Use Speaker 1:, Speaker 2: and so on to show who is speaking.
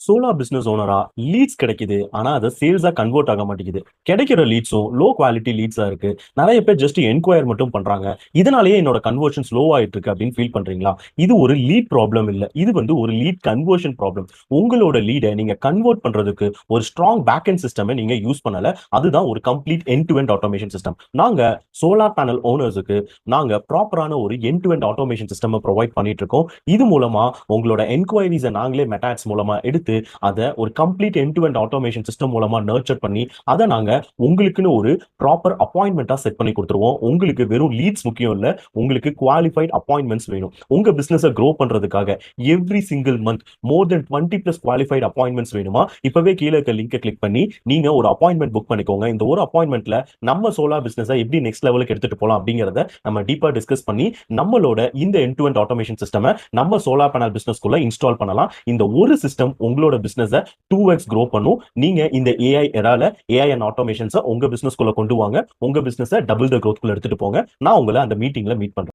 Speaker 1: சோலா business ஓனரா leads கிடைக்குது. ஆனா அது சேல்ஸா கன்வெர்ட் ஆக மாட்டேங்குது. கிடைக்கிற லீட்ஸும் லோ குவாலிட்டி லீட்ஸா இருக்கு. நெறைய பேர் ஜஸ்ட் என்கொயர் மட்டும் பண்றாங்க. இதனாலேயே என்னோட கன்வர்ஷன் ஸ்லோ ஆயிட்டு இருக்கு அப்படின்னு ஃபீல் பண்றீங்களா? இது ஒரு லீட் ப்ராப்ளம் இல்ல. இது ஒரு லீட் கன்வர்ஷன் ப்ராப்ளம். உங்களோட லீட நீங்க கன்வெர்ட் பண்றதுக்கு ஒரு ஸ்ட்ராங் பேக் எண்ட் சிஸ்டமை நீங்க யூஸ் பண்ணல. அதுதான் ஒரு complete end to end automation system. நாங்க சோலார் பேனல் ஓனர்ஸுக்கு நாங்க ப்ராப்பரான ஒரு end to end automation system provide பண்ணிட்டு இருக்கோம். இது மூலமா உங்களோட என்கொயரிஸை நாங்களே மெட்டாட்ஸ் மூலமா எடுத்து அதை ஒரு complete end to end automation system மூலமா நர்ச்சர் பண்ணி அதை நாங்க உங்களுக்குன்னு ஒரு ப்ராப்பர் அப்பாயின்மெண்டா செட் பண்ணி கொடுத்துருவோம். உங்களுக்கு வெறும் லீட்ஸ் முக்கியம் இல்ல, உங்களுக்கு குவாலிஃபைட் அப்பாயின்மெண்ட்ஸ் வேணும். உங்க பிசினஸ் க்ரோ பண்றதுக்காக எவ்ரி சிங்கிள் மந்த் மோர் தென் 20+ குவாலிஃபைட் அப்பாயின்மெண்ட்ஸ் வேணுமா? இப்பவே கீழே இருக்க லிங்கை கிளிக் பண்ணி நீங்க ஒரு அப்பாயின்மெண்ட் புக் பண்ணிக்கோங்க. இந்த ஒரு அப்பாயின்மெண்ட்ல நம்ம சோலார் பிசினஸ் எப்படி நெக்ஸ்ட் லெவலுக்கு எடுத்துட்டு போலாம் அப்படிங்கறத நம்ம டீப்பா டிஸ்கஸ் பண்ணி நம்மளோட இந்த end to end automation system நம்ம சோலார் பேனல் பிசினஸ்க்குள்ள இன்ஸ்டால் பண்ணலாம். இந்த ஒரு சிஸ்டம் உங்களோட பிசினஸ் 2x க்ரோ பண்ணும். நீங்க இந்த ஏஐ எரால ஏஐ அண்ட் ஆட்டோமேஷன்ஸ் உங்க பிசினஸ்க்குள்ள கொண்டு வாங்க. உங்க பிசினஸ் டபுள் த க்ரோத்குள்ள எடுத்துட்டு போங்க. நான் உங்களை அந்த மீட்டிங்ல மீட் பண்றேன்.